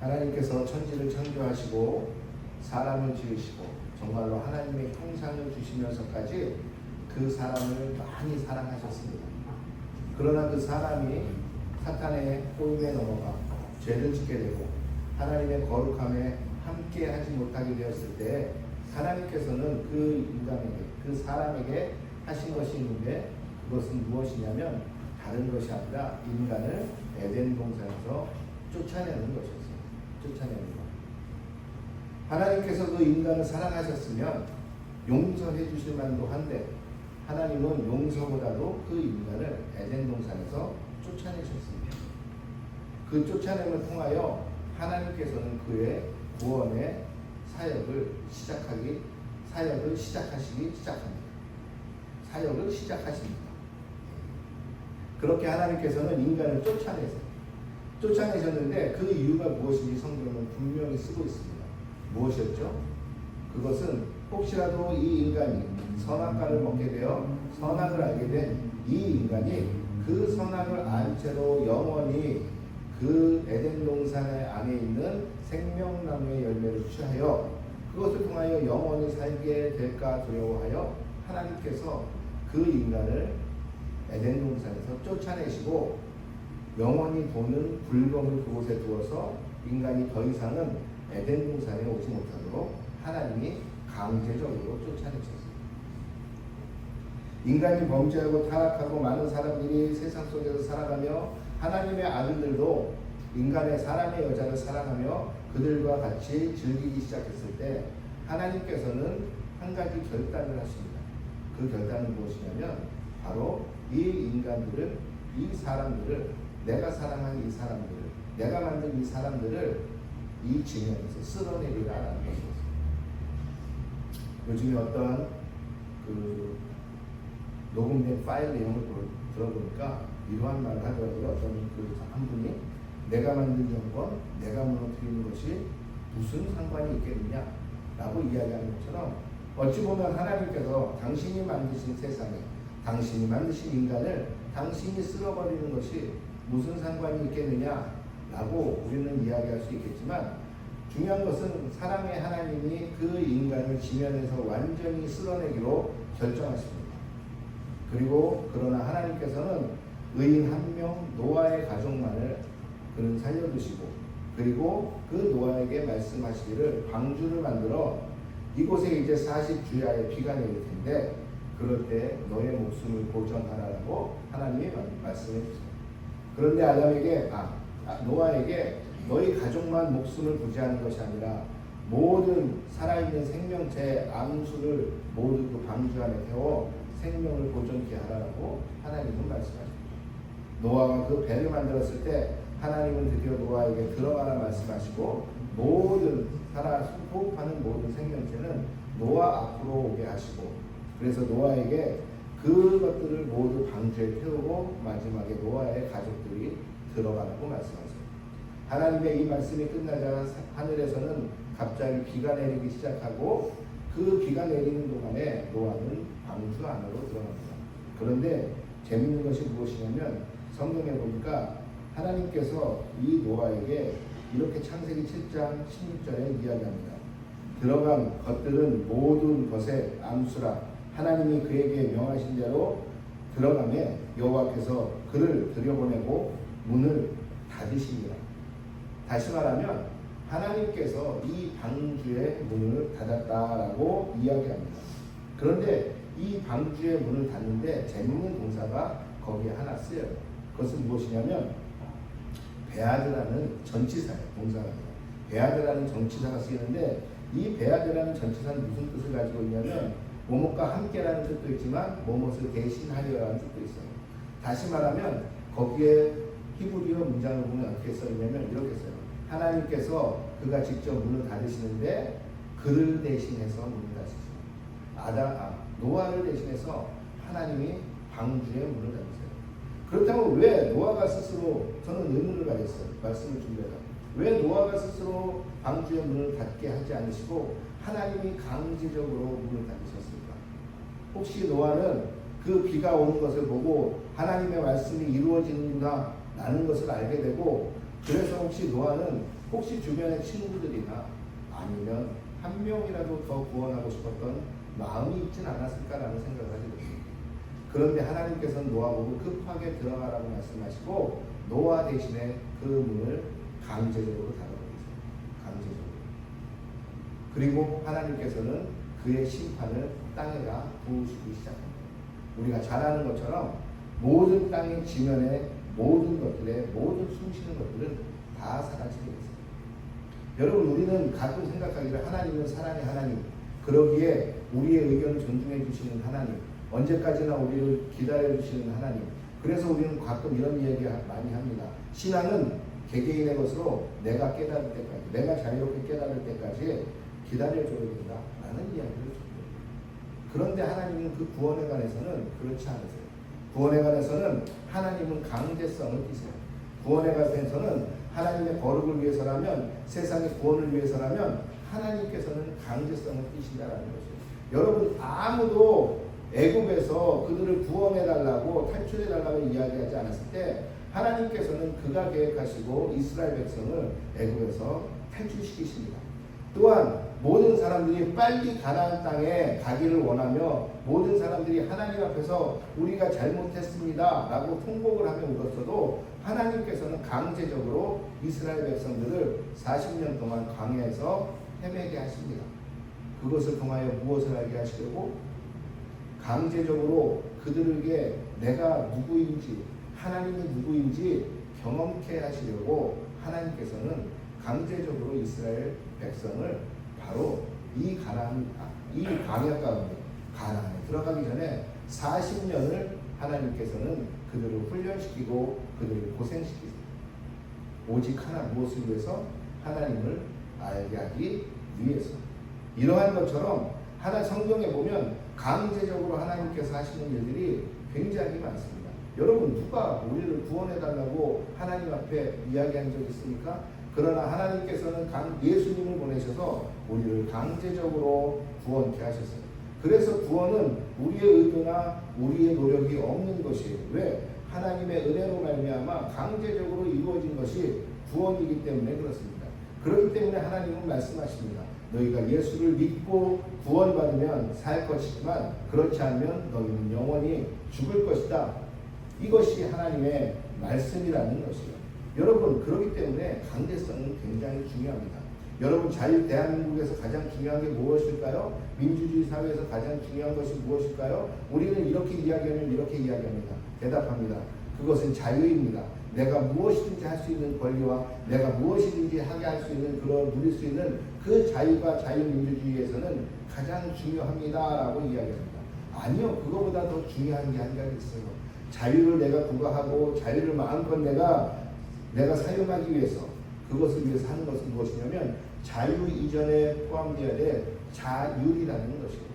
하나님께서 천지를 창조하시고 사람을 지으시고 정말로 하나님의 형상을 주시면서까지 그 사람을 많이 사랑하셨습니다. 그러나 그 사람이 사탄의 꼬임에 넘어가 죄를 짓게 되고 하나님의 거룩함에 함께 하지 못하게 되었을 때 하나님께서는 그 인간에게, 그 사람에게 하신 것이 있는데 그것은 무엇이냐면 다른 것이 아니라 인간을 에덴 동산에서 쫓아내는 것이었어요. 쫓아내는 것. 하나님께서 그 인간을 사랑하셨으면 용서해 주실 만도 한데 하나님은 용서보다도 그 인간을 에덴 동산에서 쫓아내셨습니다. 그 쫓아냄을 통하여 하나님께서는 그의 구원의 사역을 시작하십니다. 그렇게 하나님께서는 인간을 쫓아내셨는데 그 이유가 무엇인지 성경은 분명히 쓰고 있습니다. 무엇이었죠? 그것은 혹시라도 이 인간이 선악과를 먹게 되어 선악을 알게 된 이 인간이 그 선악을 안 채로 영원히 그 에덴 동산의 안에 있는 생명나무의 열매를 취하여 그것을 통하여 영원히 살게 될까 두려워하여 하나님께서 그 인간을 에덴 동산에서 쫓아내시고 영원히 도는 불검을 그곳에 두어서 인간이 더 이상은 에덴 동산에 오지 못하도록 하나님이 강제적으로 쫓아내셨습니다. 인간이 범죄하고 타락하고 많은 사람들이 세상 속에서 살아가며 하나님의 아들들도 인간의 사람의 여자를 사랑하며 그들과 같이 즐기기 시작했을 때 하나님께서는 한 가지 결단을 하십니다. 그 결단은 무엇이냐면 바로 이 인간들을, 이 사람들을, 내가 사랑한 이 사람들을, 내가 만든 이 사람들을 이 지면에서 쓸어내리라라는 것이었습니다. 요즘에 어떠한 녹음된 파일 내용을 들어보니까 이러한 말을 하더라고요. 어떤 한 분이 내가 만든 정권, 내가 무너뜨리는 것이 무슨 상관이 있겠느냐 라고 이야기하는 것처럼 어찌 보면 하나님께서 당신이 만드신 세상에, 당신이 만드신 인간을 당신이 쓸어버리는 것이 무슨 상관이 있겠느냐 라고 우리는 이야기할 수 있겠지만 중요한 것은 사랑의 하나님이 그 인간을 지면에서 완전히 쓸어내기로 결정하십니다. 그리고 그러나 하나님께서는 의인 한 명 노아의 가족만을 그는 살려두시고 그리고 그 노아에게 말씀하시기를 방주를 만들어 이곳에 이제 40주야의 비가 내릴 텐데 그럴 때 너의 목숨을 보전하라고 하나님이 말씀해 주세요. 그런데 아담에게 노아에게 너희 가족만 목숨을 부지하는 것이 아니라 모든 살아있는 생명체 암수를 모두 그 방주 안에 태워 생명을 보존케 하라고 하나님은 말씀하십니다. 노아가 그 배를 만들었을 때 하나님은 드디어 노아에게 들어가라 말씀하시고 모든 호흡하는 모든 생명체는 노아 앞으로 오게 하시고 그래서 노아에게 그것들을 모두 방주에 태우고 마지막에 노아의 가족들이 들어가라고 말씀하세요. 하나님의 이 말씀이 끝나자 하늘에서는 갑자기 비가 내리기 시작하고 그 비가 내리는 동안에 노아는 방주 안으로 들어갑니다. 그런데 재밌는 것이 무엇이냐면 성경에 보니까 하나님께서 이 노아에게 이렇게 창세기 7장 16절에 이야기합니다. 들어간 것들은 모든 것의 암수라 하나님이 그에게 명하신 대로 들어가매 여호와께서 그를 들여보내고 문을 닫으시니라. 다시 말하면 하나님께서 이 방주의 문을 닫았다라고 이야기합니다. 그런데 이 방주의 문을 닫는데 재밌는 동사가 거기에 하나 쓰여요. 그것은 무엇이냐면 베아드라는 전치사예요. 동사가. 베아드라는 전치사가 쓰이는데 이 베아드라는 전치사는 무슨 뜻을 가지고 있냐면 뭐뭇과 함께라는 뜻도 있지만 뭐뭇을 대신하려라는 뜻도 있어요. 다시 말하면 거기에 히브리어 문장을 보면 어떻게 써있냐면 이렇게 써요. 하나님께서 그가 직접 문을 닫으시는데 그를 대신해서 문을 닫으시죠. 노아를 대신해서 하나님이 방주의 문을 닫으세요. 그렇다면 왜 노아가 스스로 저는 의문을 가졌어요. 말씀을 준비해서 왜 노아가 스스로 방주의 문을 닫게 하지 않으시고 하나님이 강제적으로 문을 닫으셨을까? 혹시 노아는 그 비가 오는 것을 보고 하나님의 말씀이 이루어진다 라는 것을 알게 되고 그래서 혹시 노아는 혹시 주변의 친구들이나 아니면 한 명이라도 더 구원하고 싶었던 마음이 있진 않았을까라는 생각을 하게 됩니다. 그런데 하나님께서는 노아 보고 급하게 들어가라고 말씀하시고 노아 대신에 그 문을 강제적으로 닫아버리세요. 강제적으로. 그리고 하나님께서는 그의 심판을 땅에다 부으시기 시작합니다. 우리가 잘 아는 것처럼 모든 땅의 지면에 모든 것들의 모든 숨쉬는 것들은 다 사라지게 됐습니다. 여러분, 우리는 가끔 생각하기를 하나님은 사랑의 하나님, 그러기에 우리의 의견을 존중해 주시는 하나님, 언제까지나 우리를 기다려 주시는 하나님. 그래서 우리는 가끔 이런 이야기 많이 합니다. 신앙은 개개인의 것으로 내가 깨달을 때까지, 내가 자유롭게 깨달을 때까지 기다려줘야 된다 라는 이야기를 줍니다. 그런데 하나님은 그 구원에 관해서는 그렇지 않으세요. 구원에 관해서는 하나님은 강제성을 띠세요. 구원에 관해서는 하나님의 거룩을 위해서라면, 세상의 구원을 위해서라면 하나님께서는 강제성을 띠신다라는 것이에요. 여러분, 아무도 애굽에서 그들을 구원해달라고 탈출해달라고 이야기하지 않았을 때 하나님께서는 그가 계획하시고 이스라엘 백성을 애굽에서 탈출시키십니다. 또한 모든 사람들이 빨리 가나안 땅에 가기를 원하며 모든 사람들이 하나님 앞에서 우리가 잘못했습니다 라고 통곡을 하며 울었어도 하나님께서는 강제적으로 이스라엘 백성들을 40년 동안 광야에서 헤매게 하십니다. 그것을 통하여 무엇을 알게 하시려고? 강제적으로 그들에게 내가 누구인지, 하나님이 누구인지 경험케 하시려고 하나님께서는 강제적으로 이스라엘 백성을 바로 이 광야 가운데 가나안에 들어가기 전에 40년을 하나님께서는 그들을 훈련시키고 그들을 고생시키세요. 오직 하나, 무엇을 위해서? 하나님을 알게 하기 위해서. 이러한 것처럼 하나 성경에 보면 강제적으로 하나님께서 하시는 일들이 굉장히 많습니다. 여러분, 누가 우리를 구원해달라고 하나님 앞에 이야기한 적 있습니까? 그러나 하나님께서는 예수님을 보내셔서 우리를 강제적으로 구원케 하셨어요. 그래서 구원은 우리의 의도나 우리의 노력이 없는 것이에요. 왜? 하나님의 은혜로 말미암아 강제적으로 이루어진 것이 구원이기 때문에 그렇습니다. 그렇기 때문에 하나님은 말씀하십니다. 너희가 예수를 믿고 구원받으면 살 것이지만 그렇지 않으면 너희는 영원히 죽을 것이다. 이것이 하나님의 말씀이라는 것이에요. 여러분, 그렇기 때문에 강제성은 굉장히 중요합니다. 여러분, 대한민국에서 가장 중요한 게 무엇일까요? 민주주의 사회에서 가장 중요한 것이 무엇일까요? 우리는 이렇게 이야기하면 이렇게 이야기합니다. 대답합니다. 그것은 자유입니다. 내가 무엇이든지 할 수 있는 권리와 내가 무엇이든지 하게 할 수 있는, 그런 누릴 수 있는 그 자유가 자유민주주의에서는 가장 중요합니다 라고 이야기합니다. 아니요, 그거보다 더 중요한 게 한 가지 있어요. 자유를 내가 부과하고 자유를 마음껏 내가 사용하기 위해서, 그것을 위해서 하는 것은 무엇이냐면 자유 이전에 포함되어야 될 자율이라는 것이에요.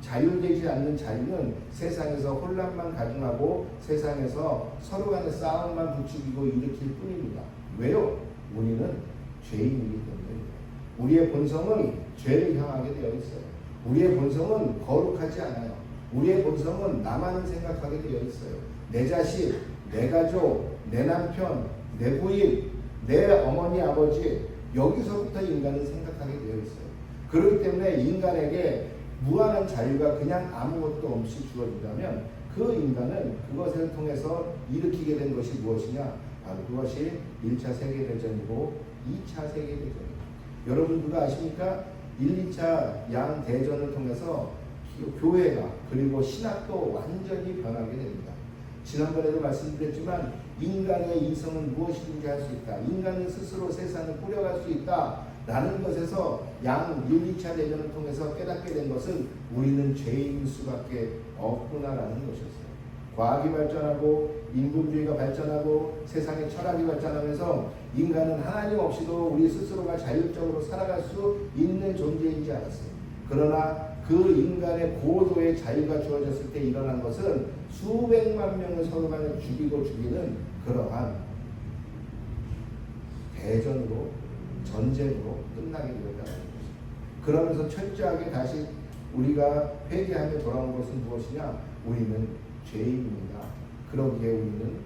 자율되지 않는 자유는 세상에서 혼란만 가중하고 세상에서 서로 간의 싸움만 부추기고 일으킬 뿐입니다. 왜요? 우리는 죄인이기 때문에. 우리의 본성은 죄를 향하게 되어 있어요. 우리의 본성은 거룩하지 않아요. 우리의 본성은 나만을 생각하게 되어 있어요. 내 자식, 내 가족, 내 남편, 내 부인, 내 어머니, 아버지, 여기서부터 인간은 생각하게 되어 있어요. 그렇기 때문에 인간에게 무한한 자유가 그냥 아무것도 없이 주어진다면 그 인간은 그것을 통해서 일으키게 된 것이 무엇이냐? 바로 그것이 1차 세계대전이고 2차 세계대전입니다. 여러분, 누가 아십니까? 1, 2차 양대전을 통해서 교회가 그리고 신학도 완전히 변하게 됩니다. 지난번에도 말씀드렸지만 인간의 이성은 무엇이든지 할 수 있다. 인간은 스스로 세상을 꾸려갈 수 있다. 라는 것에서 1, 2차 대전을 통해서 깨닫게 된 것은 우리는 죄인일 수밖에 없구나라는 것이었어요. 과학이 발전하고 인본주의가 발전하고 세상의 철학이 발전하면서 인간은 하나님 없이도 우리 스스로가 자율적으로 살아갈 수 있는 존재인지 알았어요. 그러나 그 인간의 고도의 자유가 주어졌을 때 일어난 것은 수백만 명을 서로 간에 죽이는 그러한 대전으로, 전쟁으로 끝나게 되었다는 것입니다. 그러면서 철저하게 다시 우리가 회개하며 돌아온 것은 무엇이냐? 우리는 죄인입니다. 그러기에 우리는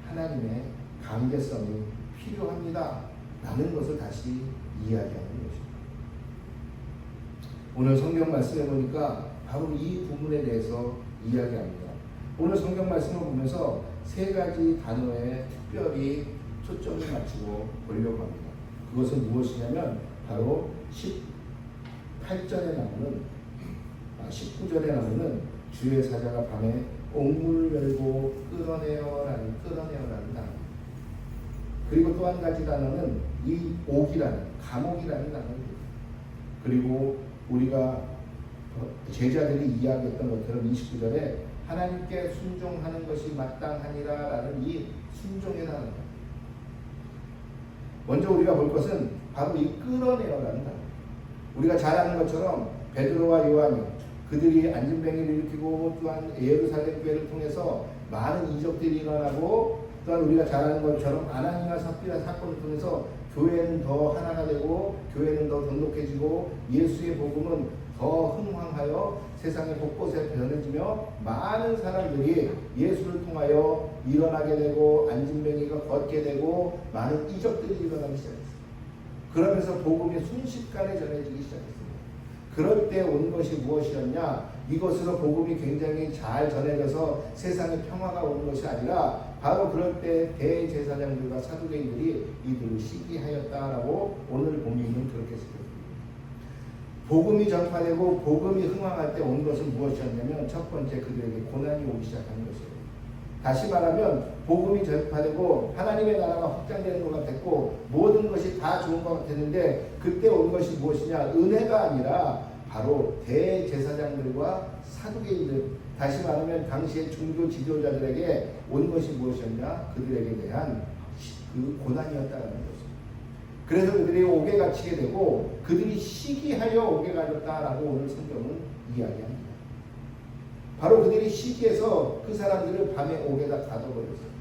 하나님의 강제성이 필요합니다 라는 것을 다시 이야기하는 것입니다. 오늘 성경 말씀에 보니까 바로 이 부분에 대해서 이야기합니다. 오늘 성경 말씀을 보면서 세 가지 단어에 특별히 초점을 맞추고 보려고 합니다. 그것은 무엇이냐면 바로 18절에 나오는 19절에 나오는 주의 사자가 밤에 옥문을 열고 끌어내어라는 단어. 그리고 또 한 가지 단어는 이 옥이라는 감옥이라는 단어입니다. 그리고 우리가 제자들이 이야기했던 것처럼 29절에 하나님께 순종하는 것이 마땅하니라 라는 이 순종의 단어입니다. 먼저 우리가 볼 것은 바로 이 끌어내어라는 단어. 우리가 잘 아는 것처럼 베드로와 요한이 그들이 안진뱅이를 일으키고 또한 예루살렘 교회를 통해서 많은 이적들이 일어나고 또한 우리가 잘 아는 것처럼 아나니와 삽비라 사건을 통해서 교회는 더 하나가 되고 교회는 더 돈독해지고 예수의 복음은 더 흥황하여 세상의 곳곳에 전해지며 많은 사람들이 예수를 통하여 일어나게 되고 안진뱅이가 걷게 되고 많은 이적들이 일어나기 시작했습니다. 그러면서 복음이 순식간에 전해지기 시작했습니다. 그럴 때 온 것이 무엇이었냐? 이것으로 복음이 굉장히 잘 전해져서 세상에 평화가 오는 것이 아니라 바로 그럴 때 대제사장들과 사두개인들이 이들을 시기하였다라고 오늘 본문은 그렇게 쓰였습니다. 복음이 전파되고 복음이 흥황할 때 온 것은 무엇이었냐면 첫 번째 그들에게 고난이 오기 시작하는 것이에요. 다시 말하면 복음이 전파되고 하나님의 나라가 확장되는 것 같았고 모든 것이 다 좋은 것 같았는데 그때 온 것이 무엇이냐? 은혜가 아니라 바로 대제사장들과 사두개인들, 다시 말하면 당시의 종교 지도자들에게 온 것이 무엇이었냐? 그들에게 대한 그 고난이었다는 것입니다. 그래서 그들이 옥에 갇히게 되고 그들이 시기하여 옥에 갇혔다라고 오늘 성경은 이야기합니다. 바로 그들이 시기해서 그 사람들을 밤에 옥에다 가둬버렸어요.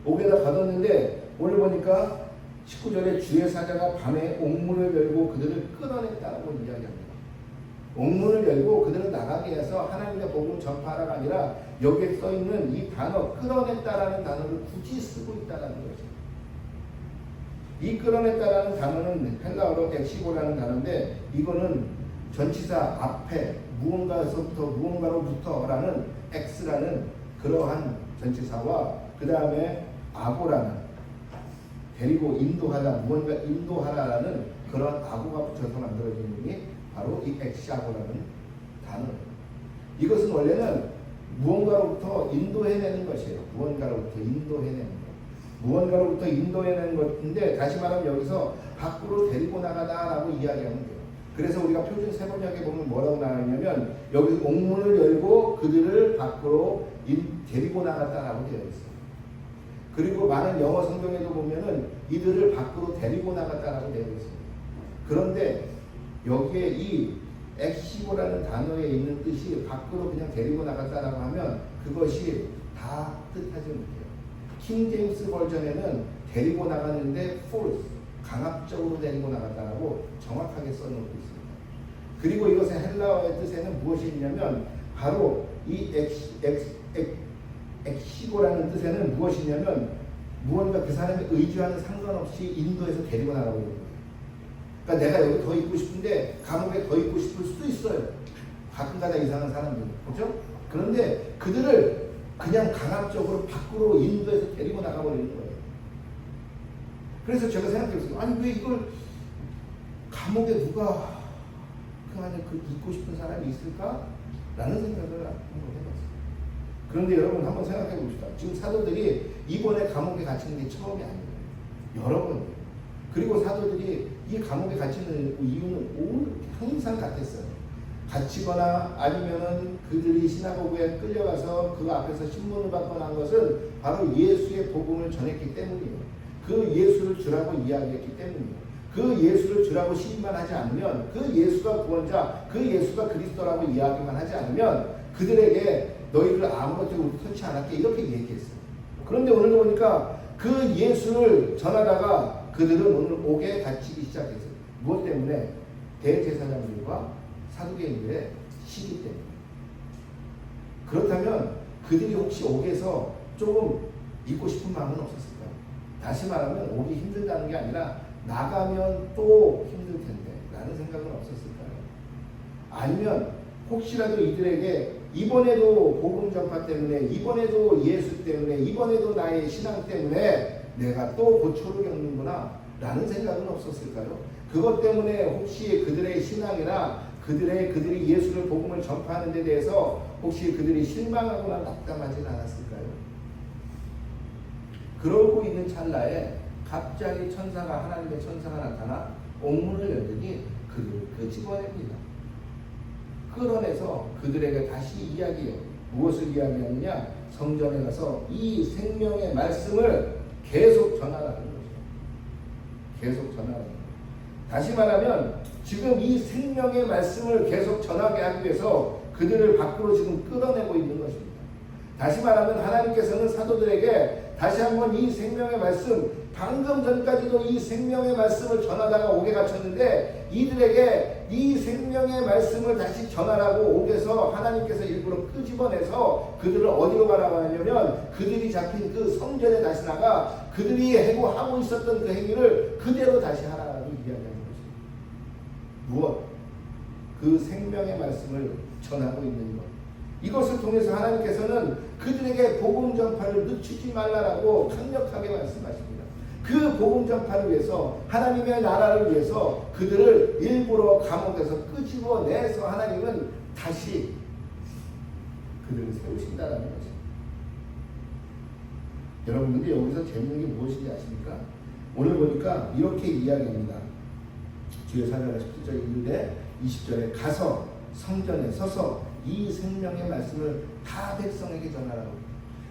옥에다 가뒀는데 오늘 보니까 19절에 주의 사자가 밤에 옥문을 열고 그들을 끌어냈다고 이야기합니다. 옥문을 열고 그들을 나가게 해서 하나님의 복음을 전파하라가 아니라 여기에 써있는 이 단어 끌어냈다라는 단어를 굳이 쓰고 있다는 것입니다. 이 끌어냈다라는 단어는 헬라어로 엑시고라는 단어인데 이거는 전치사 앞에 무언가로부터라는 X라는 그러한 전치사와 그 다음에 아고라는 데리고 인도하다, 무언가 인도하라라는 그런 아고가 붙여서 만들어진 이름이 바로 이 엑시아고라는 단어예요. 이것은 원래는 무언가로부터 인도해내는 것이에요. 무언가로부터 인도해내는 것인데 다시 말하면 여기서 밖으로 데리고 나가다라고 이야기하면 돼요. 그래서 우리가 표준 세번역에 보면 뭐라고 나왔냐면 여기 옥문을 열고 그들을 밖으로 데리고 나갔다라고 되어 있어요. 그리고 많은 영어 성경에도 보면은 이들을 밖으로 데리고 나갔다라고 되어 있습니다. 그런데 여기에 이 엑시고라는 단어에 있는 뜻이 밖으로 그냥 데리고 나갔다라고 하면 그것이 다 뜻하지 못해요. 킹 제임스 버전에는 데리고 나갔는데 force, 강압적으로 데리고 나갔다라고 정확하게 써놓고 있습니다. 그리고 이것의 헬라어의 뜻에는 무엇이 있냐면 바로 이 엑시고라는 뜻에는 무엇이냐면 무언가 그 사람의 의지와는 상관없이 인도해서 데리고 나가고 있는 거예요. 그러니까 내가 여기 더 있고 싶은데 감옥에 더 있고 싶을 수도 있어요. 가끔가다 이상한 사람들, 그렇죠? 그런데 그들을 그냥 강압적으로 밖으로 인도해서 데리고 나가버리는 거예요. 그래서 제가 생각했어요. 아니 왜 이걸 감옥에 누가 그 안에 그 있고 싶은 사람이 있을까? 라는 생각을 한번 해봤어요. 그런데 여러분 한번 생각해 봅시다. 지금 사도들이 이번에 감옥에 갇히는 게 처음이 아니에요. 여러 번이에요. 그리고 사도들이 이 감옥에 갇히는 이유는 항상 같았어요. 갇히거나 아니면은 그들이 시나고그에 끌려가서 그 앞에서 신문을 받고 난 것은 바로 예수의 복음을 전했기 때문이에요. 그 예수를 주라고 이야기했기 때문이에요. 그 예수를 주라고 시인만 하지 않으면 그 예수가 구원자, 그 예수가 그리스도라고 이야기만 하지 않으면 그들에게 너희를 아무것도 터치 않았게 이렇게 얘기했어요. 그런데 오늘 보니까 그 예수를 전하다가 그들은 오늘 옥에 갇히기 시작했어요. 무엇 때문에? 대제사장들과 사두개인들의 시기 때문에. 그렇다면 그들이 혹시 옥에서 조금 있고 싶은 마음은 없었을까요? 다시 말하면 오기 힘들다는 게 아니라 나가면 또 힘들 텐데 라는 생각은 없었을까요? 아니면 혹시라도 이들에게 이번에도 복음 전파 때문에, 이번에도 예수 때문에, 이번에도 나의 신앙 때문에 내가 또 고초를 겪는구나 라는 생각은 없었을까요? 그것 때문에 혹시 그들의 신앙이나 그들이 예수를 복음을 전파하는 데 대해서 혹시 그들이 실망하거나 낙담하진 않았을까요? 그러고 있는 찰나에 갑자기 하나님의 천사가 나타나 옥문을 열더니 그들을 끄집어냅니다. 끌어내서 그들에게 다시 이야기해요. 무엇을 이야기하느냐? 성전에 가서 이 생명의 말씀을 계속 전하라는 거죠. 계속 전하라는 거죠. 다시 말하면 지금 이 생명의 말씀을 계속 전하게 하기 위해서 그들을 밖으로 지금 끌어내고 있는 것입니다. 다시 말하면 하나님께서는 사도들에게 다시 한번 이 생명의 말씀, 방금 전까지도 이 생명의 말씀을 전하다가 옥에 갇혔는데 이들에게 이 생명의 말씀을 다시 전하라고 옥에서 하나님께서 일부러 끄집어내서 그들을 어디로 가라고 하냐면 그들이 잡힌 그 성전에 다시 나가 그들이 하고 있었던 그 행위를 그대로 다시 하라고 이야기하는 것입니다. 무엇? 그 생명의 말씀을 전하고 있는 것. 이것을 통해서 하나님께서는 그들에게 복음 전파를 늦추지 말라라고 강력하게 말씀하십니다. 그 복음 전파를 위해서, 하나님의 나라를 위해서 그들을 일부러 감옥에서 끄집어내서 하나님은 다시 그들을 세우신다는 것입니다. 여러분들 여기서 재밌는 게 무엇인지 아십니까? 오늘 보니까 이렇게 이야기합니다. 주의 사자가 17절 읽는데 20절에 가서 성전에 서서 이 생명의 말씀을 다 백성에게 전하라고.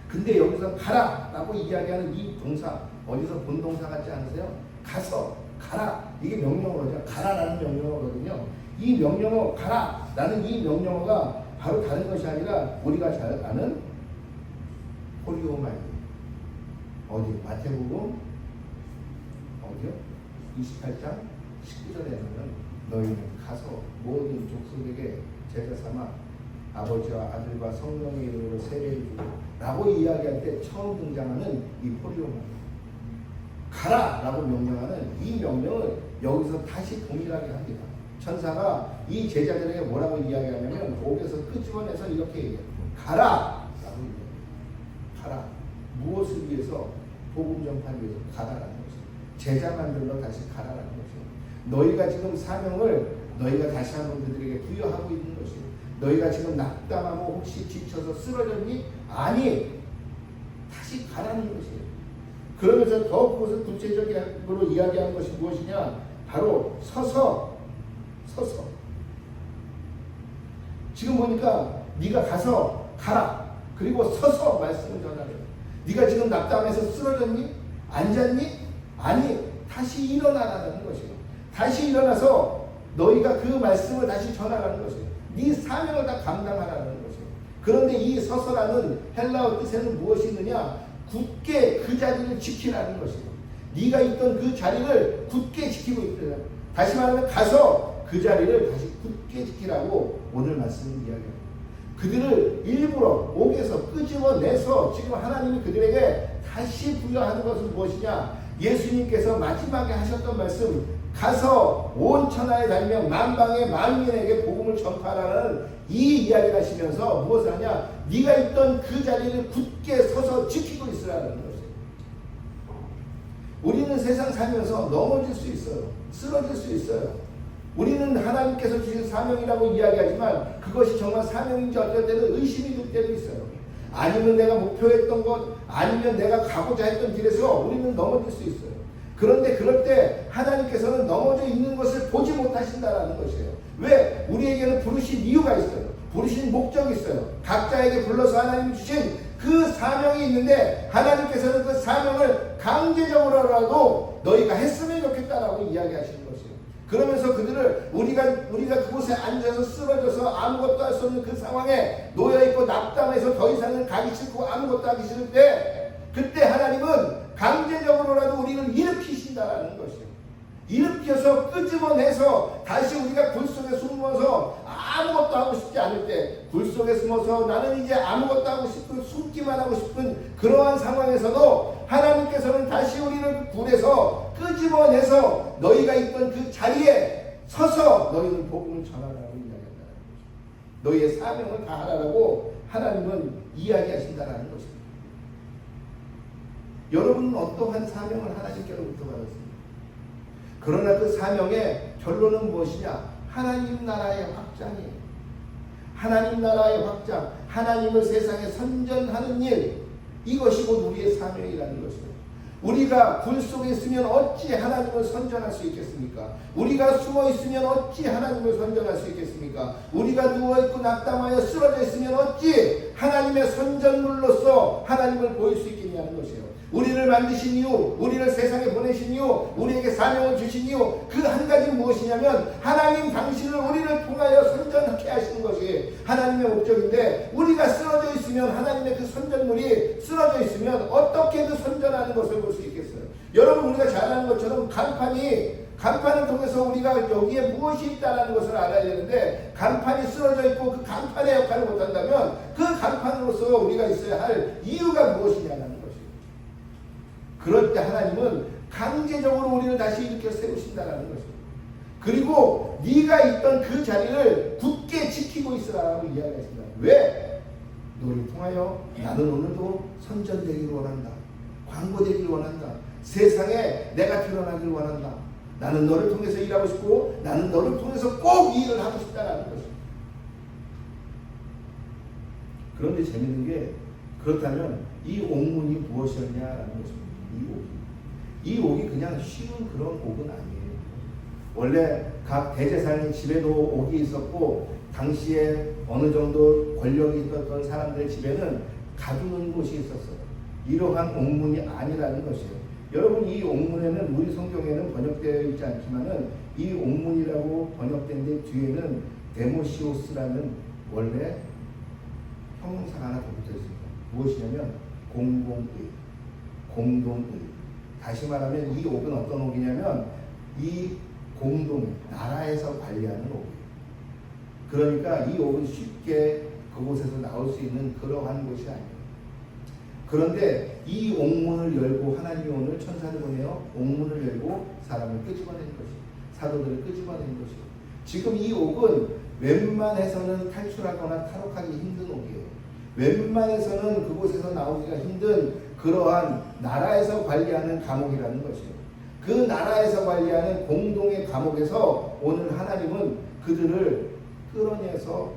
근데 여기서 가라 라고 이야기하는 이 동사, 어디서 본 동사 같지 않으세요? 가서, 가라. 이게 명령어죠. 가라라는 명령어거든요. 이 명령어, 가라 라는 이 명령어가 바로 다른 것이 아니라 우리가 잘 아는 폴리오마이드. 어디? 마태복음 어디요? 28장 19절에 보면 너희는 가서 모든 족속에게 제자 삼아 아버지와 아들과 성령의 이름으로 세례해주고 라고 이야기할 때 처음 등장하는 이 폴리오마이드. 가라 라고 명령하는 이 명령을 여기서 다시 동일하게 합니다. 천사가 이 제자들에게 뭐라고 이야기하냐면 옥에서 끄집어내서 이렇게 얘기해요. 가라 라고 얘기해요. 가라. 무엇을 위해서? 복음 전파를 위해서 가라라는 것이죠. 제자 만들러 다시 가라라는 것이죠. 너희가 지금 사명을 너희가 다시 한번 그들에게 부여하고 있는 것이죠. 너희가 지금 낙담하고 혹시 지쳐서 쓰러졌니? 아니, 다시 가라는 것이에요. 그러면서 더 그것을 구체적으로 이야기하는 것이 무엇이냐? 바로 서서. 지금 보니까 네가 가서 가라. 그리고 서서 말씀을 전하래. 네가 지금 낙담해서 쓰러졌니? 앉았니? 아니, 다시 일어나라는 것이에요. 다시 일어나서 너희가 그 말씀을 다시 전하라는 것이에요. 네 사명을 다 감당하라는 것이에요. 그런데 이 서서라는 헬라어 뜻에는 무엇이 있느냐? 굳게 그 자리를 지키라는 것이에요. 네가 있던 그 자리를 굳게 지키고 있다. 다시 말하면 가서 그 자리를 다시 굳게 지키라고 오늘 말씀을 이야기합니다. 그들을 일부러 옥에서 끄집어내서 지금 하나님이 그들에게 다시 부여하는 것은 무엇이냐? 예수님께서 마지막에 하셨던 말씀, 가서 온 천하에 다니며 만방의 만민에게 복음을 전파하라는 이 이야기를 하시면서 무엇을 하냐? 네가 있던 그 자리를 굳게 서서 지키고 있으라는 것이에요. 우리는 세상 살면서 넘어질 수 있어요. 쓰러질 수 있어요. 우리는 하나님께서 주신 사명이라고 이야기하지만 그것이 정말 사명인지 어떨 때는 의심이 들 때도 있어요. 아니면 내가 목표했던 것, 아니면 내가 가고자 했던 길에서 우리는 넘어질 수 있어요. 그런데 그럴 때 하나님께서는 넘어져 있는 것을 보지 못하신다는 것이에요. 왜? 우리에게는 부르신 이유가 있어요. 부르신 목적이 있어요. 각자에게 불러서 하나님이 주신 그 사명이 있는데 하나님께서는 그 사명을 강제적으로라도 너희가 했으면 좋겠다라고 이야기하시는 것이에요. 그러면서 그들을 우리가 그곳에 앉아서 쓰러져서 아무것도 할 수 없는 그 상황에 놓여있고 낙담해서 더 이상은 가기 싫고 아무것도 하기 싫을 때 그때 하나님은 강제적으로라도 우리를 일으키신다라는 것이에요. 일으켜서 끄집어내서 다시 우리가 굴 속에 숨어서 아무것도 하고 싶지 않을 때 굴 속에 숨어서 나는 이제 아무것도 하고 싶고 숨기만 하고 싶은 그러한 상황에서도 하나님께서는 다시 다시 우리를 굴에서 끄집어내서 너희가 있던 그 자리에 서서 너희는 복음을 전하라고 이야기한다는 것입니다. 너희의 사명을 다하라고 하나님은 이야기하신다는 것입니다. 여러분은 어떠한 사명을 하나님께로부터 받았습니까? 그러나 그 사명의 결론은 무엇이냐? 하나님 나라의 확장이에요. 하나님 나라의 확장, 하나님을 세상에 선전하는 일, 이것이 곧 우리의 사명이라는 것이에요. 우리가 굴 속에 있으면 어찌 하나님을 선전할 수 있겠습니까? 우리가 숨어 있으면 어찌 하나님을 선전할 수 있겠습니까? 우리가 누워있고 낙담하여 쓰러져 있으면 어찌 하나님의 선전물로서 하나님을 보일 수 있겠냐는 것이에요. 우리를 만드신 이유, 우리를 세상에 보내신 이유, 우리에게 사명을 주신 이유, 그 한 가지 무엇이냐면 하나님 당신을 우리를 통하여 선전하게 하시는 것이 하나님의 목적인데, 우리가 쓰러져 있으면, 하나님의 그 선전물이 쓰러져 있으면 어떻게 그 선전하는 것을 볼 수 있겠어요? 여러분, 우리가 잘 아는 것처럼 간판을 통해서 우리가 여기에 무엇이 있다는 것을 알아야 되는데, 간판이 쓰러져 있고 그 간판의 역할을 못한다면 그 간판으로서 우리가 있어야 할 이유가 무엇이냐는 것이에요. 그럴 때 하나님은 강제적으로 우리를 다시 일으켜 세우신다는 것입니다. 그리고 네가 있던 그 자리를 굳게 지키고 있으라고 이야기하십니다. 왜? 너를 통하여 나는 오늘도 선전되기를 원한다. 광고되기를 원한다. 세상에 내가 드러나기를 원한다. 나는 너를 통해서 일하고 싶고 나는 너를 통해서 꼭 일을 하고 싶다는 것입니다. 그런데 재밌는 게, 그렇다면 이 옥문이 무엇이었냐라는 것입니다. 이 옥이 그냥 쉬운 그런 옥은 아니에요. 원래 각 대제사장의 집에도 옥이 있었고, 당시에 어느 정도 권력이 있었던 사람들의 집에는 가두는 곳이 있었어요. 이러한 옥문이 아니라는 것이에요. 여러분, 이 옥문에는 우리 성경에는 번역되어 있지 않지만은 이 옥문이라고 번역된 데 뒤에는 데모시오스라는 원래 형용사가 하나 더 붙어 있습니다. 무엇이냐면 공동의. 다시 말하면 이 옥은 어떤 옥이냐면 이 나라에서 관리하는 옥이에요. 그러니까 이 옥은 쉽게 그곳에서 나올 수 있는 그러한 곳이 아니에요. 그런데 이 옥문을 열고 하나님이 오늘 천사를 보내어 옥문을 열고 사람을 끄집어내는 것이에요. 사도들을 끄집어내는 것이에요. 지금 이 옥은 웬만해서는 탈출하거나 탈옥하기 힘든 옥이에요. 웬만해서는 그곳에서 나오기가 힘든 그러한 나라에서 관리하는 감옥이라는 것이에요. 그 나라에서 관리하는 공동의 감옥에서 오늘 하나님은 그들을 끌어내서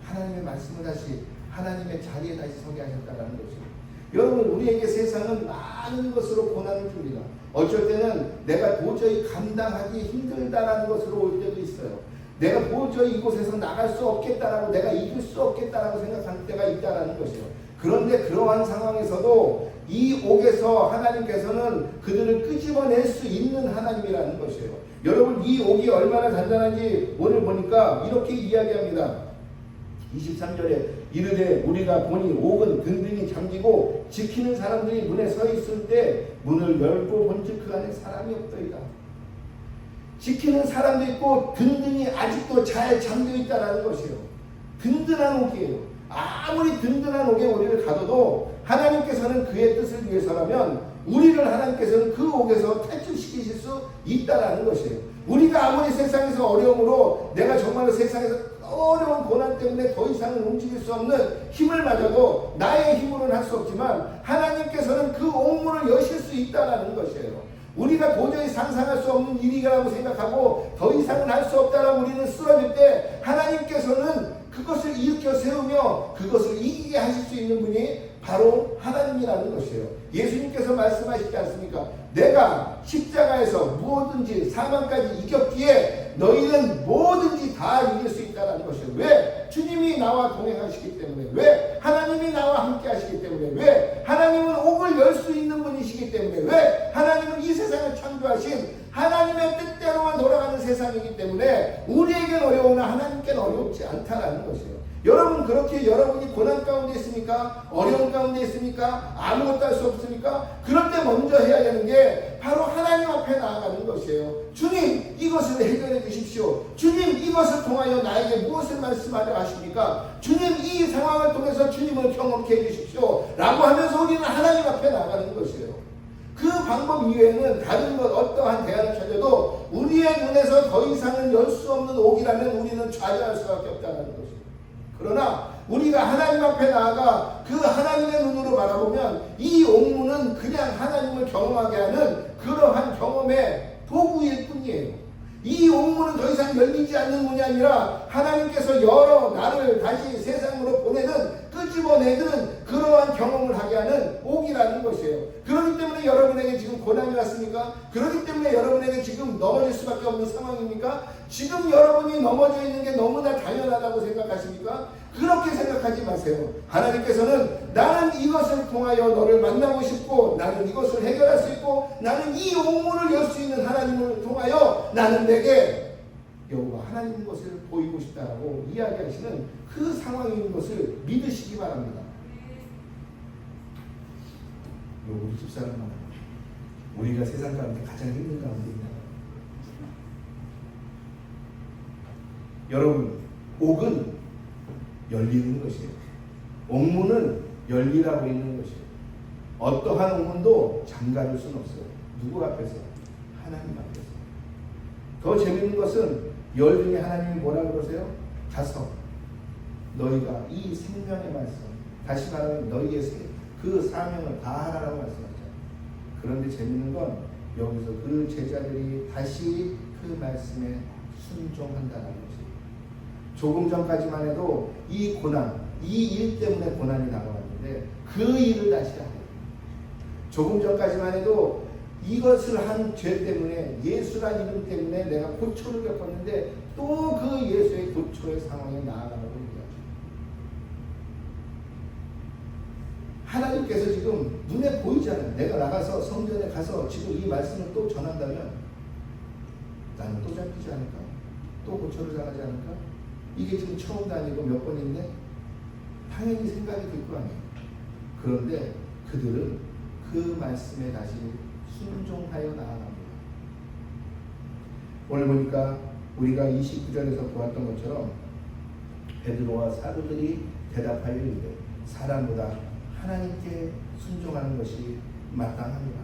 하나님의 말씀을 다시 하나님의 자리에 다시 서게 하셨다는 것이에요. 여러분, 우리에게 세상은 많은 것으로 고난을 줍니다. 어쩔 때는 내가 도저히 감당하기 힘들다라는 것으로 올 때도 있어요. 내가 도저히 이곳에서 나갈 수 없겠다라고, 내가 이길 수 없겠다라고 생각하는 때가 있다라는 것이에요. 그런데 그러한 상황에서도 이 옥에서 하나님께서는 그들을 끄집어낼 수 있는 하나님이라는 것이에요. 여러분, 이 옥이 얼마나 단단한지 오늘 보니까 이렇게 이야기합니다. 23절에 이르되 우리가 보니 옥은 든든히 잠기고 지키는 사람들이 문에 서 있을 때 문을 열고 본즉 그 안에 사람이 없더이다. 지키는 사람도 있고 든든히 아직도 잘 잠겨 있다는 것이에요. 든든한 옥이에요. 아무리 든든한 옥에 우리를 가둬도 하나님께서는 그의 뜻을 위해서라면 우리를 하나님께서는 그 옥에서 탈출시키실 수 있다는 것이에요. 우리가 아무리 세상에서 어려움으로 내가 정말로 세상에서 어려운 고난 때문에 더 이상은 움직일 수 없는 힘을 가져도 나의 힘으로는 할 수 없지만 하나님께서는 그 옥문을 여실 수 있다는 것이에요. 우리가 도저히 상상할 수 없는 일이라고 생각하고 더 이상은 할 수 없다라고 우리는 쓰러질 때 하나님께서는 그것을 일으켜 세우며 그것을 이기게 하실 수 있는 분이 바로 하나님이라는 것이에요. 예수님께서 말씀하시지 않습니까? 내가 십자가에서 무엇든지 사망까지 이겼기에 너희는 뭐든지 다 이길 수 있다는 것이에요. 왜? 주님이 나와 동행하시기 때문에. 왜? 하나님이 나와 함께 하시기 때문에. 왜? 하나님은 옥을 열 수 있는 분이시기 때문에. 왜? 하나님은 이 세상을 창조하신 하나님의 뜻대로만 돌아가는 세상이기 때문에 우리에겐 어려우나 하나님께는 어렵지 않다는 것이에요. 여러분, 그렇게 여러분이 고난 가운데 있습니까? 어려운 가운데 있습니까? 아무것도 할 수 없습니까? 그럴 때 먼저 해야 되는 게 바로 하나님 앞에 나아가는 것이에요. 주님, 이것을 해결해 주십시오. 주님, 이것을 통하여 나에게 무엇을 말씀하려 하십니까? 주님, 이 상황을 통해서 주님을 경험케 해 주십시오 라고 하면서 우리는 하나님 앞에 나아가는 것이에요. 그 방법 이외에는 다른 것 어떠한 대안을 찾아도 우리의 눈에서 더 이상은 열 수 없는 옥이라면 우리는 좌절할 수밖에 없다는 것입니다. 그러나 우리가 하나님 앞에 나아가 그 하나님의 눈으로 바라보면 이 옥문은 그냥 하나님을 경험하게 하는 그러한 경험의 도구일 뿐이에요. 이 옥문은 더 이상 열리지 않는 문이 아니라 하나님께서 열어 나를 다시 세상으로 보내는 끄집어내는 그러한 경험을 하게 하는 옥이라는 것이에요. 그렇기 때문에 여러분에게 지금 고난이 왔습니까? 그렇기 때문에 여러분에게 지금 넘어질 수밖에 없는 상황입니까? 지금 여러분이 넘어져 있는 게 너무나 당연하다고 생각하십니까? 그렇게 생각하지 마세요. 하나님께서는 나는 이것을 통하여 너를 만나고 싶고 나는 이것을 해결할 수 있고 나는 이 옥문을 열 수 있는 하나님을 통하여 나는 내게 여호와 하나님인 것을 보이고 싶다라고 이야기하시는 그 상황인 것을 믿으시기 바랍니다. 우리 집사람만 우리가 세상 가운데 가장 힘든 가운데 있다. 여러분, 옥은 열리는 것이에요. 옥문은 열리라고 있는 것이에요. 어떠한 옥문도 잠가둘 수는 없어요. 누구 앞에서? 하나님 앞에서. 더 재밌는 것은 열 중에 하나님이 뭐라고 그러세요? 가서 너희가 이 생명의 말씀, 다시 말하면 너희의 그 사명을 다하라고 말씀하잖아요. 그런데 재밌는 건 여기서 그 제자들이 다시 그 말씀에 순종한다는 것이에요. 조금 전까지만 해도 이 고난, 이 일 때문에 고난이 다가왔는데 그 일을 다시 하고, 조금 전까지만 해도 이것을 한 죄 때문에, 예수란 이름 때문에 내가 고초를 겪었는데 또 그 예수의 고초의 상황에 나아가라고 얘기하죠. 하나님께서 지금 눈에 보이잖아요. 내가 나가서 성전에 가서 지금 이 말씀을 또 전한다면 나는 또 잡히지 않을까? 또 고초를 당하지 않을까? 이게 지금 처음도 아니고 몇 번인데 당연히 생각이 들 거 아니에요. 그런데 그들은 그 말씀에 다시 순종하여 나아갑니다. 오늘 보니까 우리가 29절에서 보았던 것처럼 베드로와 사도들이 대답하여 이르되 사람보다 하나님께 순종하는 것이 마땅합니다.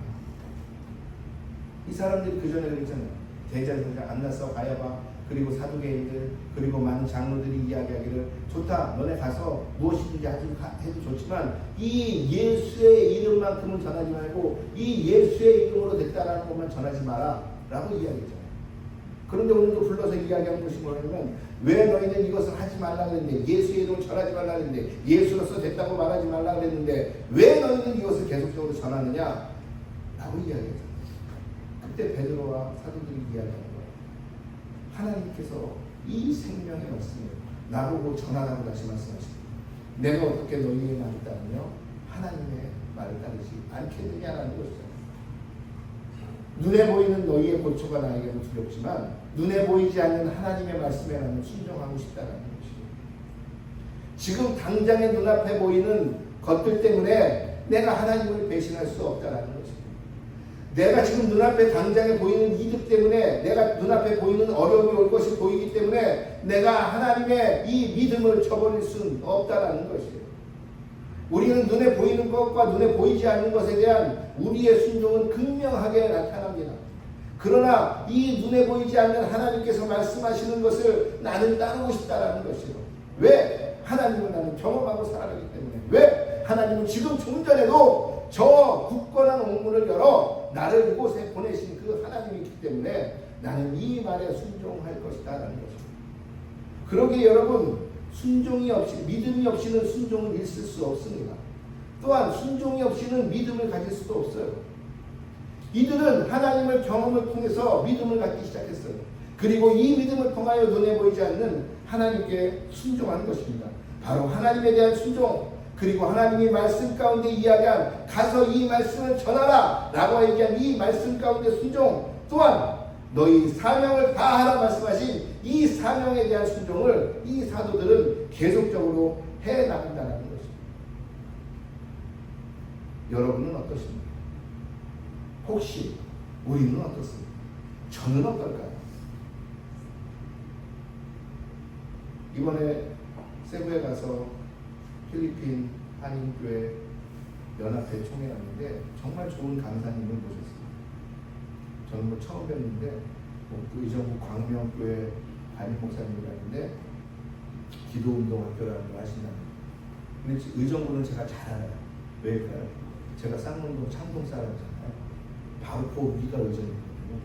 이 사람들이 그 전에 그랬잖아요. 대제사장 안나서 가야바 그리고 사두개인들 그리고 많은 장로들이 이야기하기를 좋다, 너네 가서 무엇이든지 해도 좋지만 이 예수의 이름만큼은 전하지 말고 이 예수의 이름으로 됐다라는 것만 전하지 마라 라고 이야기했잖아요. 그런데 오늘도 불러서 이야기하는 것이 뭐냐면 왜 너희는 이것을 하지 말라 그랬는데, 예수의 이름을 전하지 말라 그랬는데, 예수로서 됐다고 말하지 말라 그랬는데 왜 너희는 이것을 계속적으로 전하느냐 라고 이야기했잖아요. 그때 베드로와 사도들이 이야기하는 거예요. 하나님께서 이 생명의 말씀을 나보고 전하라고 다시 말씀하십니다. 내가 어떻게 너희의 말을 따르며 하나님의 말을 따르지 않겠느냐라는 것이죠. 눈에 보이는 너희의 고초가 나에게는 두렵지만 눈에 보이지 않는 하나님의 말씀에 나는 순종하고 싶다는 것이죠. 지금 당장의 눈앞에 보이는 것들 때문에 내가 하나님을 배신할 수 없다는 것입니다. 내가 지금 눈앞에 당장에 보이는 이득 때문에, 내가 눈앞에 보이는 어려움이 올 것이 보이기 때문에 내가 하나님의 이 믿음을 저버릴 수는 없다는 것이에요. 우리는 눈에 보이는 것과 눈에 보이지 않는 것에 대한 우리의 순종은 극명하게 나타납니다. 그러나 이 눈에 보이지 않는 하나님께서 말씀하시는 것을 나는 따르고 싶다는 것이에요. 왜? 하나님을 나는 경험하고 살아가기 때문에. 왜? 하나님은 지금 좀 전에도 저 굳건한 옥문을 열어 나를 이곳에 보내신 그 하나님이기 때문에 나는 이 말에 순종할 것이다라는 것입니다. 그러기에 여러분, 순종이 없이, 믿음이 없이는 순종을 있을 수 없습니다. 또한 순종이 없이는 믿음을 가질 수도 없어요. 이들은 하나님을 경험을 통해서 믿음을 갖기 시작했어요. 그리고 이 믿음을 통하여 눈에 보이지 않는 하나님께 순종하는 것입니다. 바로 하나님에 대한 순종, 그리고 하나님이 말씀 가운데 이야기한 가서 이 말씀을 전하라 라고 얘기한 이 말씀 가운데 순종, 또한 너희 사명을 다하라 말씀하신 이 사명에 대한 순종을 이 사도들은 계속적으로 해나간다는 것입니다. 여러분은 어떠십니까? 혹시 우리는 어떻습니까? 저는 어떨까요? 이번에 세부에 가서 필리핀 한인교회 연합회 총회 갔는데 정말 좋은 강사님을 모셨습니다. 저는 뭐 처음 뵀는데 그 이정부 광명교회 담임 목사님이라는데 기도운동학교라는 걸 하신다는 거예요. 근데 의정부는 제가 잘 알아요. 왜일까요? 제가 쌍문동 창동 사람이잖아요. 바로 그 위가 의정부거든요.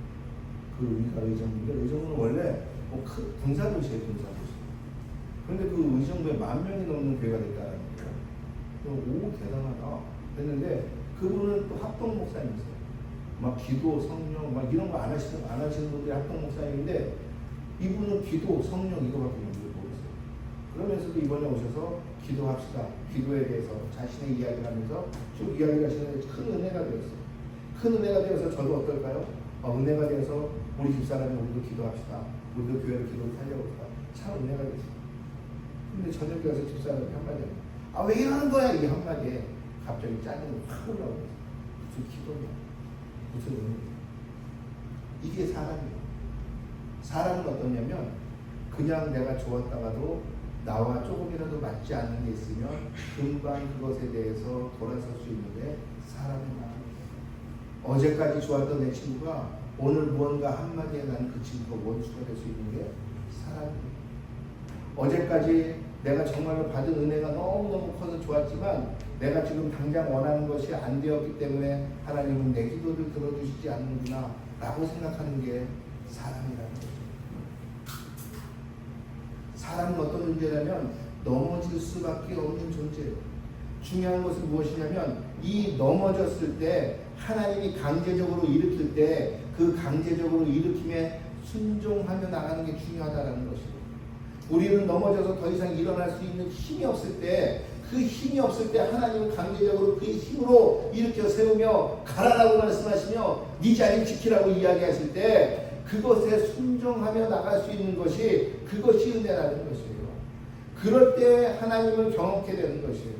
그 위가 의정부인데 의정부는 원래 뭐 큰 군사도시예요, 군사도시. 그런데 그 의정부에 10,000명이 넘는 교회가 됐다는 거예요. 오, 대단하다 했는데 그분은 또 합동 목사님이세요. 막 기도, 성령, 막 이런 거 안 하시는 분들이 합동 목사님인데 이분은 기도, 성령 이거밖에 모르겠어요. 그러면서도 이번에 오셔서 기도합시다. 기도에 대해서 자신의 이야기를 하면서 쭉 이야기를 하시는데 큰 은혜가 되었어요. 큰 은혜가 되어서 저도 어떨까요? 은혜가 되어서 우리 집사람이 우리도 기도합시다. 우리도 교회를 기도를 살려봅시다. 참 은혜가 됐어요. 근데 저녁에 가서 집사람이 한마디 합니다. 왜 이러는 거야? 이게 한마디에 갑자기 짜증이 확 올라오면서 무슨 기도냐? 무슨 의미냐? 이게 사람이에요. 사람은 어떠냐면 그냥 내가 좋았다가도 나와 조금이라도 맞지 않는 게 있으면 금방 그것에 대해서 돌아설 수 있는 게 사람의 마음이에요. 어제까지 좋았던 내 친구가 오늘 무언가 한마디에 나는 그 친구가 원수가 될 수 있는 게 사람이에요. 어제까지 내가 정말로 받은 은혜가 너무너무 커서 좋았지만 내가 지금 당장 원하는 것이 안 되었기 때문에 하나님은 내 기도를 들어주시지 않는구나 라고 생각하는 게 사람이라는 거죠. 사람은 어떤 존재냐면 넘어질 수밖에 없는 존재예요. 중요한 것은 무엇이냐면 이 넘어졌을 때 하나님이 강제적으로 일으킬 때 그 강제적으로 일으킴에 순종하며 나가는 게 중요하다는 것이고, 우리는 넘어져서 더 이상 일어날 수 있는 힘이 없을 때 그 힘이 없을 때 하나님은 강제적으로 그 힘으로 일으켜 세우며 가라라고 말씀하시며 네 자리 지키라고 이야기하실 때 그것에 순종하며 나갈 수 있는 것이 그것이 은혜라는 것이에요. 그럴 때 하나님을 경험하게 되는 것이에요.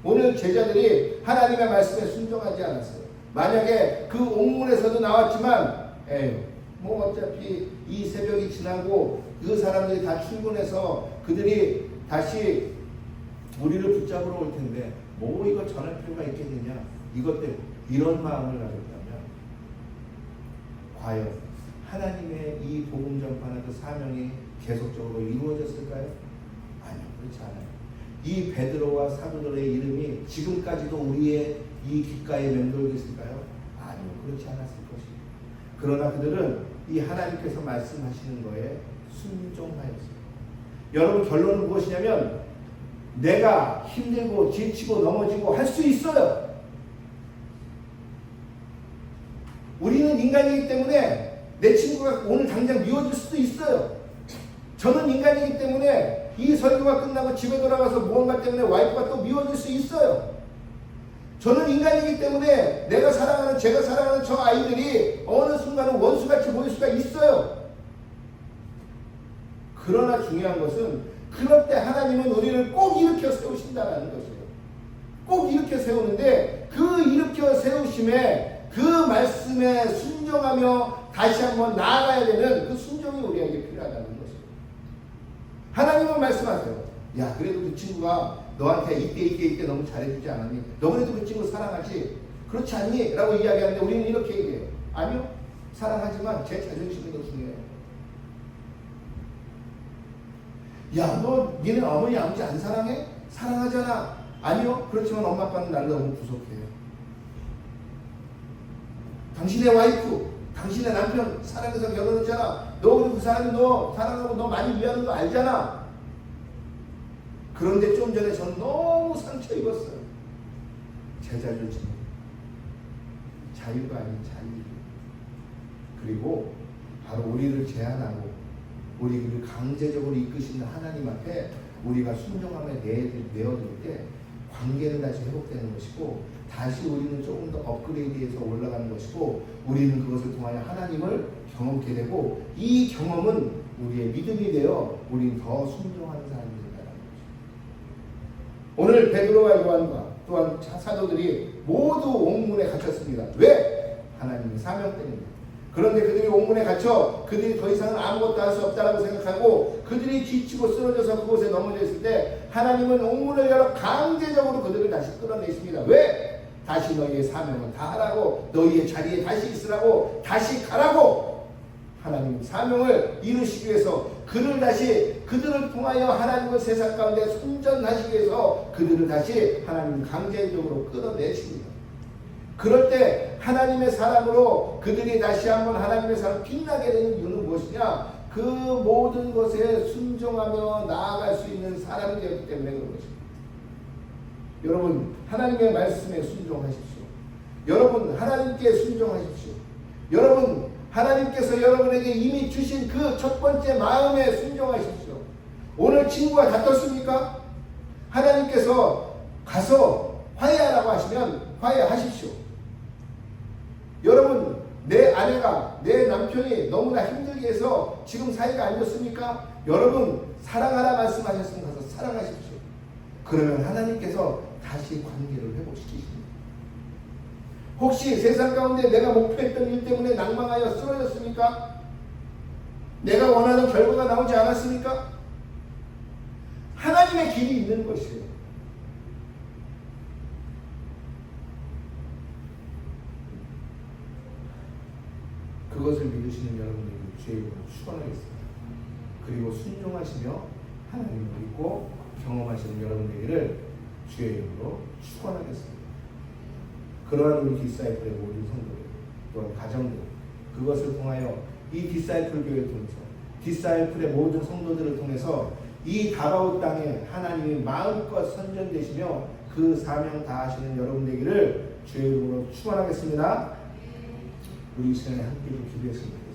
오늘 제자들이 하나님의 말씀에 순종하지 않았어요. 만약에 그 옥문에서도 나왔지만 뭐 어차피 이 새벽이 지나고 그 사람들이 다 출근해서 그들이 다시 우리를 붙잡으러 올 텐데 뭐 이거 전할 필요가 있겠느냐, 이것 때문에 이런 마음을 가졌다면 과연 하나님의 이 복음 전파나 그 사명이 계속적으로 이루어졌을까요? 아니요, 그렇지 않아요. 이 베드로와 사도들의 이름이 지금까지도 우리의 이 귓가에 맴돌고 있을까요? 아니요, 그렇지 않았을 것입니다. 그러나 그들은 이 하나님께서 말씀하시는 거에 순종하였어요. 여러분, 결론은 무엇이냐면 내가 힘들고 지치고 넘어지고 할 수 있어요. 우리는 인간이기 때문에 내 친구가 오늘 당장 미워질 수도 있어요. 저는 인간이기 때문에 이 설교가 끝나고 집에 돌아가서 무언가 때문에 와이프가 또 미워질 수 있어요. 저는 인간이기 때문에 제가 사랑하는 저 아이들이 어느 순간은 원수같이 보일 수가 있어요. 그러나 중요한 것은 그럴 때 하나님은 우리를 꼭 일으켜 세우신다는 것이에요. 꼭 일으켜 세우는데 그 일으켜 세우심에 그 말씀에 순종하며 다시 한번 나아가야 되는 그 순종이 우리에게 필요하다는 것이에요. 하나님은 말씀하세요. 야, 그래도 그 친구가 너한테 이때 너무 잘해주지 않았니? 너 그래도 그 친구 사랑하지? 그렇지 않니? 라고 이야기하는데 우리는 이렇게 얘기해요. 아니요, 사랑하지만 제 자존심이 더 중요해요. 야, 너 니네 어머니 아버지 안 사랑해? 사랑하잖아. 아니요, 그렇지만 엄마 아빠는 나를 너무 구속해요. 당신의 와이프, 당신의 남편 사랑해서 결혼했잖아. 너 그리고 그 사람이 너 사랑하고 너 많이 위하는 거 알잖아. 그런데 좀 전에 전 너무 상처 입었어요. 제 자존심. 자유가 아닌 자유. 그리고 바로 우리를 제한하고 우리를 강제적으로 이끄시는 하나님 앞에 우리가 순종하며 내어둘 때 관계는 다시 회복되는 것이고 다시 우리는 조금 더 업그레이드해서 올라가는 것이고 우리는 그것을 통하여 하나님을 경험하게 되고 이 경험은 우리의 믿음이 되어 우리는 더 순종하는 사람이 된다는 것입니다. 오늘 베드로와 요한과 또한 사도들이 모두 옥문에 갇혔습니다. 왜? 하나님의 사명 때문입니다. 그런데 그들이 옥문에 갇혀 그들이 더 이상은 아무것도 할 수 없다라고 생각하고 그들이 지치고 쓰러져서 그곳에 넘어져 있을 때 하나님은 옥문을 열어 강제적으로 그들을 다시 끌어내십니다. 왜? 다시 너희의 사명을 다 하라고, 너희의 자리에 다시 있으라고, 다시 가라고 하나님 사명을 이루시기 위해서 그들을 통하여 하나님의 세상 가운데 선전하시기 위해서 그들을 다시 하나님 강제적으로 끌어내십니다. 그럴 때 하나님의 사람으로 그들이 다시 한번 하나님의 사람 빛나게 되는 이유는 무엇이냐? 그 모든 것에 순종하며 나아갈 수 있는 사람이 되었기 때문에 그런 것입니다. 여러분, 하나님의 말씀에 순종하십시오. 여러분, 하나님께 순종하십시오. 여러분, 하나님께서 여러분에게 이미 주신 그 첫 번째 마음에 순종하십시오. 오늘 친구가 다퉜습니까? 하나님께서 가서 화해하라고 하시면 화해하십시오. 여러분, 내 아내가, 내 남편이 너무나 힘들게 해서 지금 사이가 안 좋습니까? 여러분, 사랑하라 말씀하셨으면 가서 사랑하십시오. 그러면 하나님께서 다시 관계를 회복시키십니다. 혹시 세상 가운데 내가 목표했던 일 때문에 낭망하여 쓰러졌습니까? 내가 원하는 결과가 나오지 않았습니까? 하나님의 길이 있는 것이에요. 그것을 믿으시는 여러분에게 주의 이름으로 축원하겠습니다. 그리고 순종하시며 하나님을 믿고 경험하시는 여러분에게를 주의 이름으로 축원하겠습니다. 그러한 우리 디사이플의 모든 성도들, 또한 가정들, 그것을 통하여 이 디사이플 교회를 통해서 디사이플의 모든 성도들을 통해서 이 다가올 땅에 하나님이 마음껏 선전되시며 그 사명 다하시는 여러분에게를 주의 이름으로 축원하겠습니다. 우리 이 시간에 함께 기도했습니다.